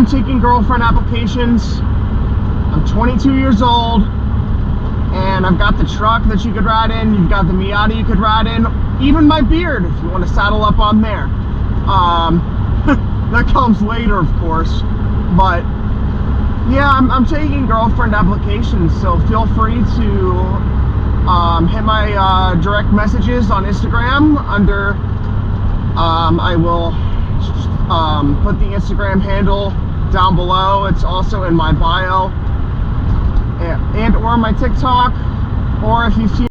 I'm taking girlfriend applications. I'm 22 years old, and I've got the truck that you could ride in. You've got the Miata you could ride in. Even my beard, if you want to saddle up on there. That comes later, of course. But yeah, I'm taking girlfriend applications, so feel free to hit my direct messages on Instagram under. I will put the Instagram handle down below. It's also in my bio, and or my TikTok, or if you see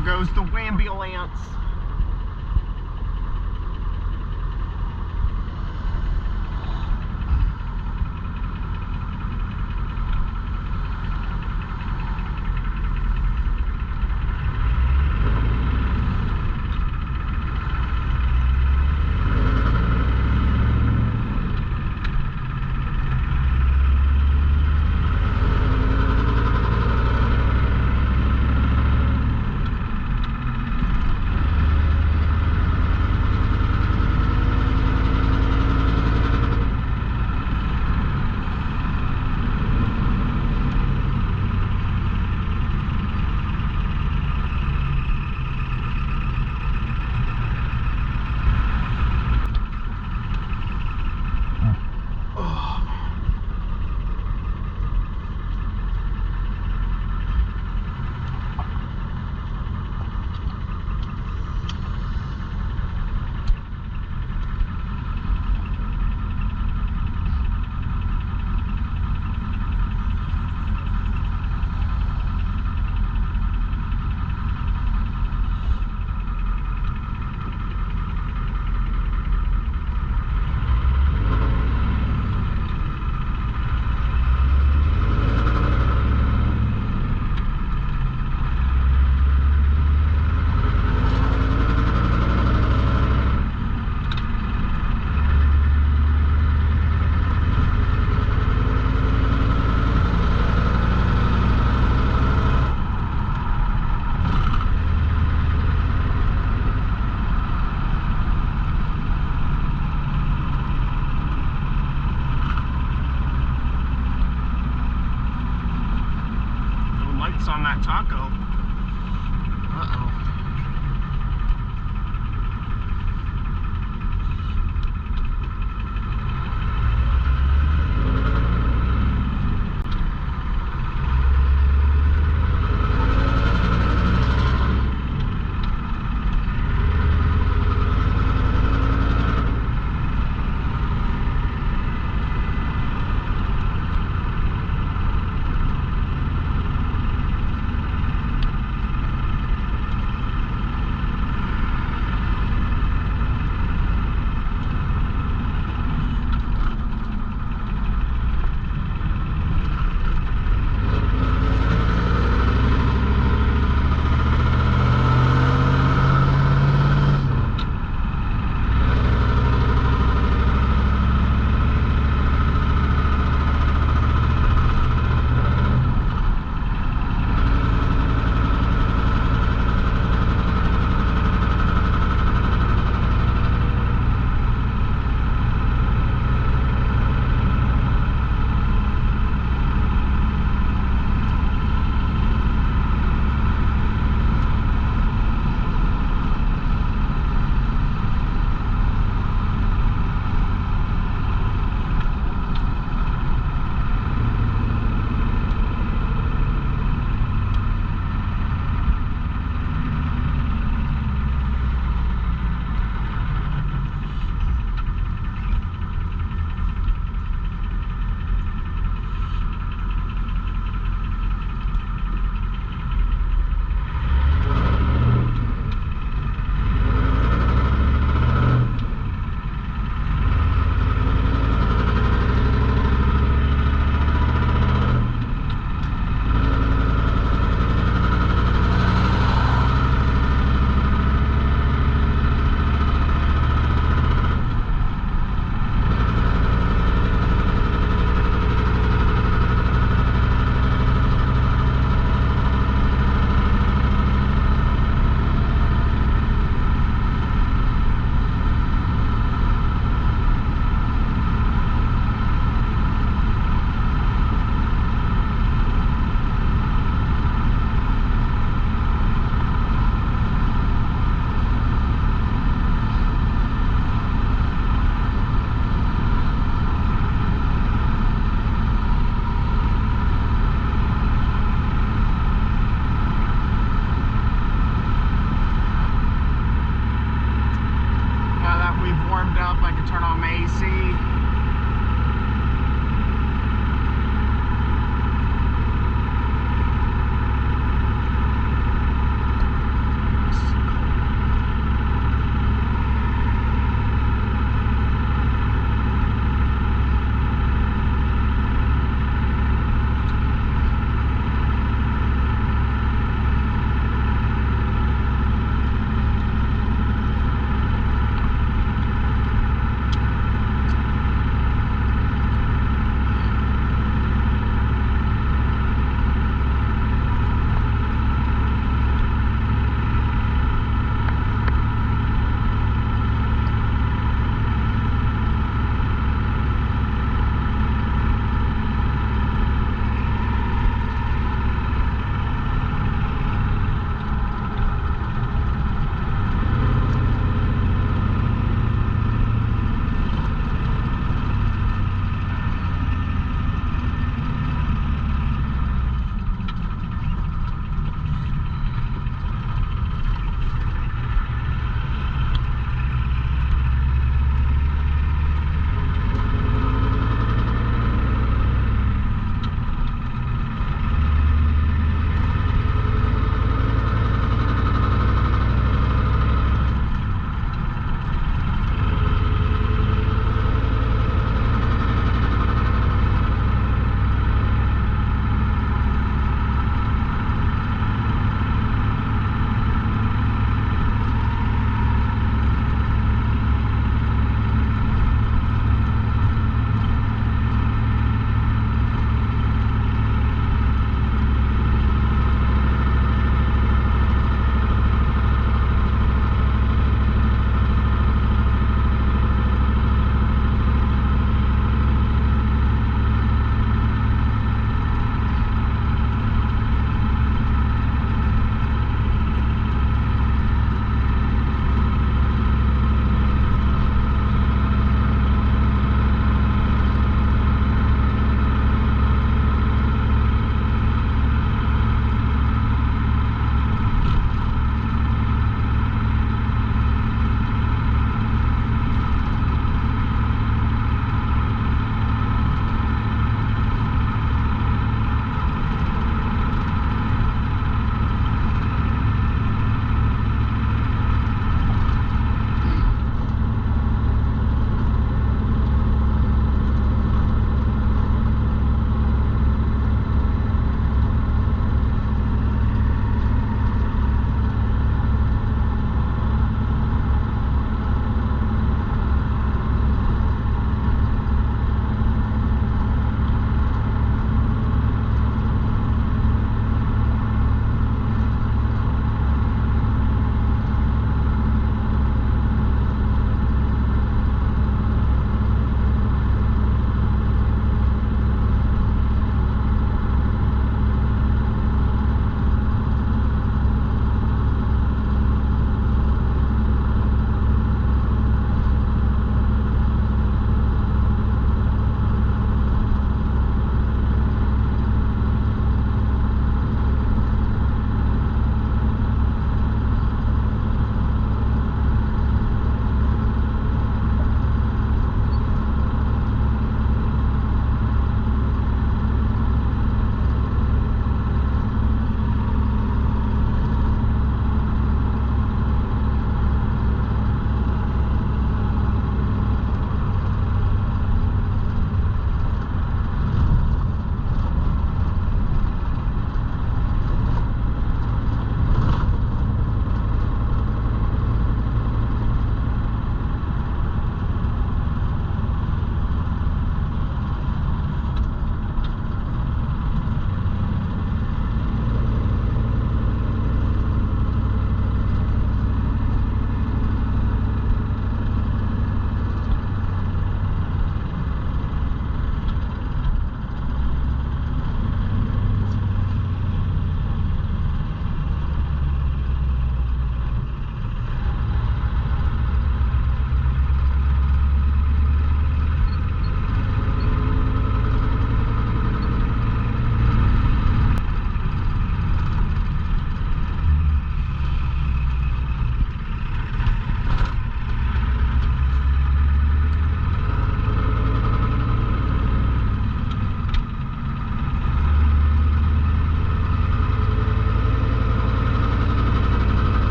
There goes the wambulance. On that taco. Uh-oh.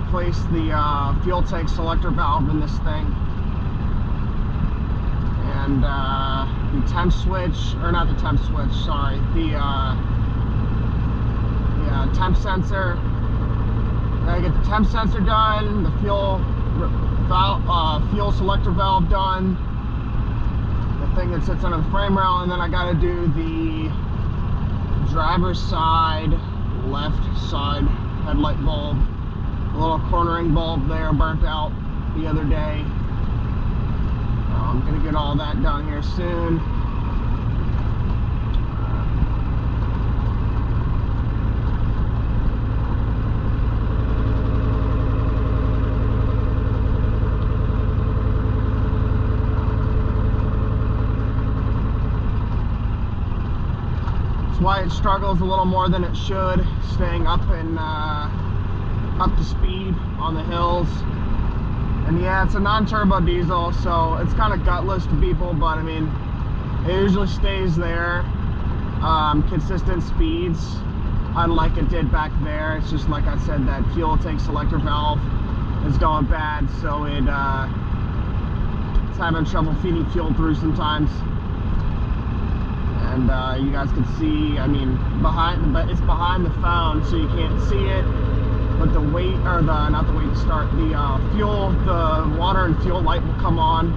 replace the fuel tank selector valve in this thing. And the temp switch, or not the temp switch, sorry, the temp sensor. I get the temp sensor done, the fuel selector valve done, the thing that sits under the frame rail, and then I got to do the driver's side, left side headlight bulb. The little cornering bulb there burnt out the other day. I'm gonna get all that done here soon. That's why it struggles a little more than it should, staying up and up to speed on the hills. And yeah, it's a non-turbo diesel, so it's kind of gutless to people, but I mean, it usually stays there, consistent speeds, unlike it did back there. It's just like I said, that fuel tank selector valve is going bad, so it's having trouble feeding fuel through sometimes. And you guys can see, I mean, it's behind the phone, so you can't see it. But the weight, or not the weight to start, the water and fuel light will come on.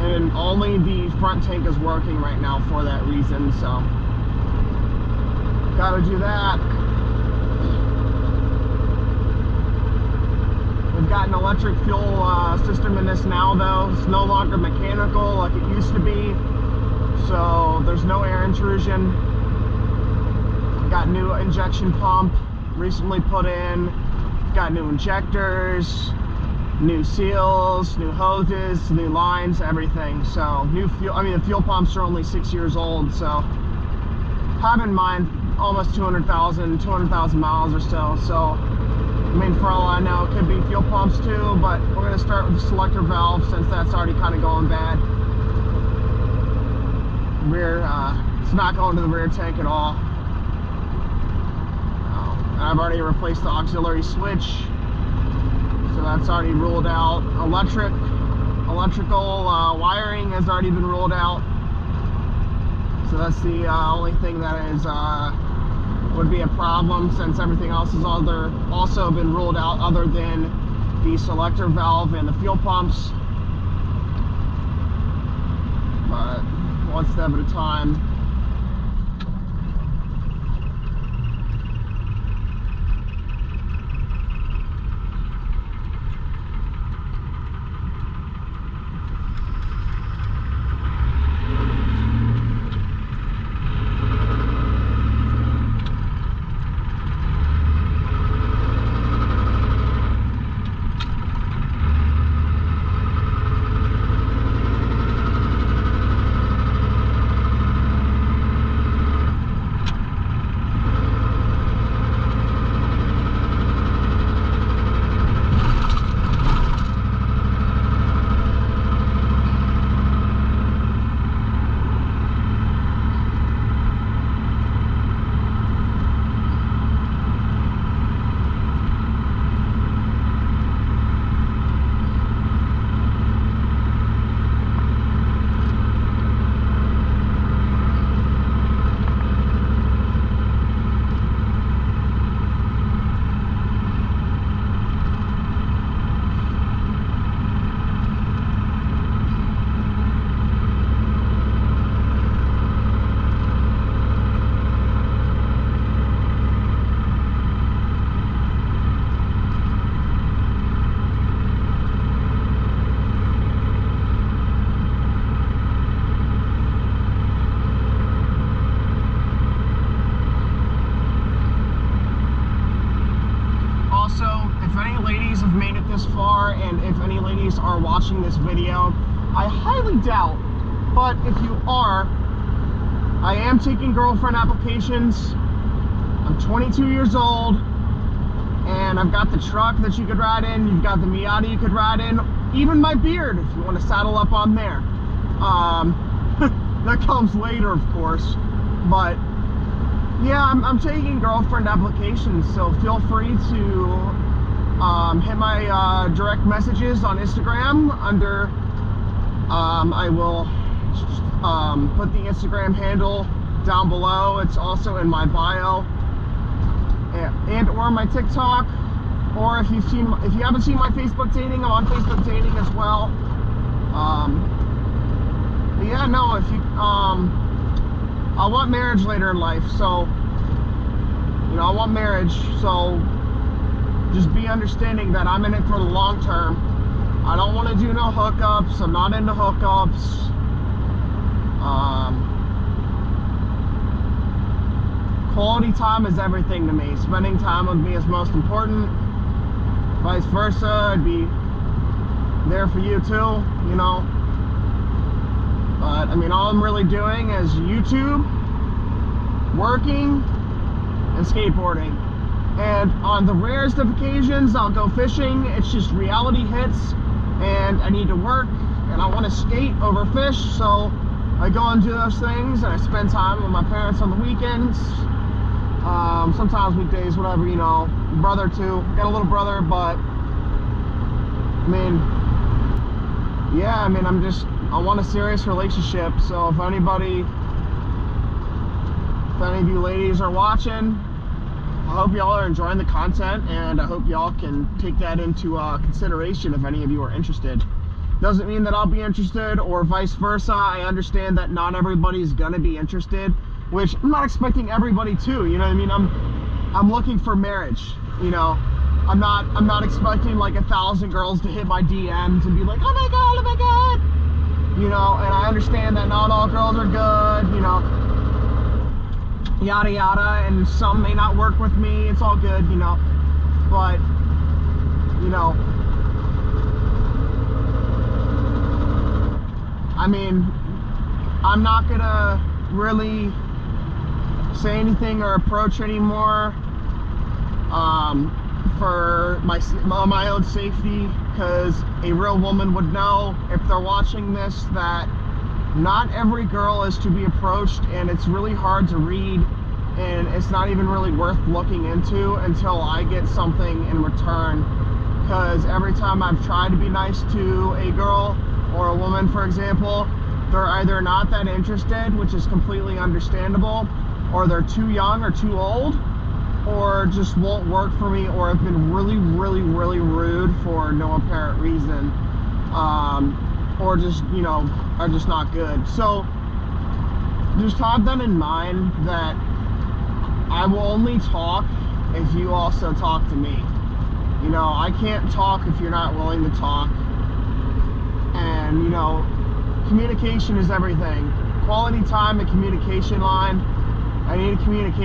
And only the front tank is working right now for that reason, so gotta do that. We've got an electric fuel system in this now, though. It's no longer mechanical like it used to be, so there's no air intrusion. Got new injection pump recently put in, got new injectors, new seals, new hoses, new lines, everything. So new fuel, I mean the fuel pumps are only 6 years old, so have in mind almost 200,000 miles or so. So I mean, for all I know, it could be fuel pumps too, but we're gonna start with the selector valve since that's already kind of going bad. It's not going to the rear tank at all. I've already replaced the auxiliary switch, so that's already ruled out. Electrical wiring has already been ruled out, so that's the only thing that is would be a problem, since everything else has also been ruled out other than the selector valve and the fuel pumps. But one step at a time. this far, and if any ladies are watching this video, I highly doubt, but if you are, I am taking girlfriend applications. I'm 22 years old, and I've got the truck that you could ride in, you've got the Miata you could ride in, even my beard if you want to saddle up on there. That comes later, of course, but yeah, I'm taking girlfriend applications, so feel free to hit my direct messages on Instagram under, I will put the Instagram handle down below. It's also in my bio, and or my TikTok, or if you haven't seen my Facebook dating, I'm on Facebook dating as well. But yeah, no, if you I want marriage later in life, so you know, I want marriage, so just be understanding that I'm in it for the long term. I don't want to do no hookups. I'm not into hookups. Quality time is everything to me. Spending time with me is most important. Vice versa, I'd be there for you too, you know. But I mean, all I'm really doing is YouTube, working, and skateboarding. And on the rarest of occasions, I'll go fishing. It's just reality hits, and I need to work, and I want to skate over fish, so I go and do those things, and I spend time with my parents on the weekends. Sometimes weekdays, whatever, you know. Brother too, got a little brother, but I mean, yeah, I mean, I want a serious relationship. So if any of you ladies are watching, I hope y'all are enjoying the content, and I hope y'all can take that into consideration if any of you are interested. Doesn't mean that I'll be interested, or vice versa. I understand that not everybody's gonna be interested, which I'm not expecting everybody to, you know what I mean? I'm looking for marriage, you know. I'm not expecting like 1,000 girls to hit my DMs and be like, oh my god, you know. And I understand that not all girls are good, you know, yada yada, and some may not work with me. It's all good, you know. But you know, I mean, I'm not gonna really say anything or approach anymore for my own safety, because a real woman would know, if they're watching this, that not every girl is to be approached, and it's really hard to read, and it's not even really worth looking into until I get something in return. Because every time I've tried to be nice to a girl or a woman, for example, they're either not that interested, which is completely understandable, or they're too young or too old, or just won't work for me, or have been really rude for no apparent reason, or just, you know, are just not good. So just have that in mind, that I will only talk if you also talk to me. You know, I can't talk if you're not willing to talk. And you know, communication is everything. Quality time and communication line. I need to communicate.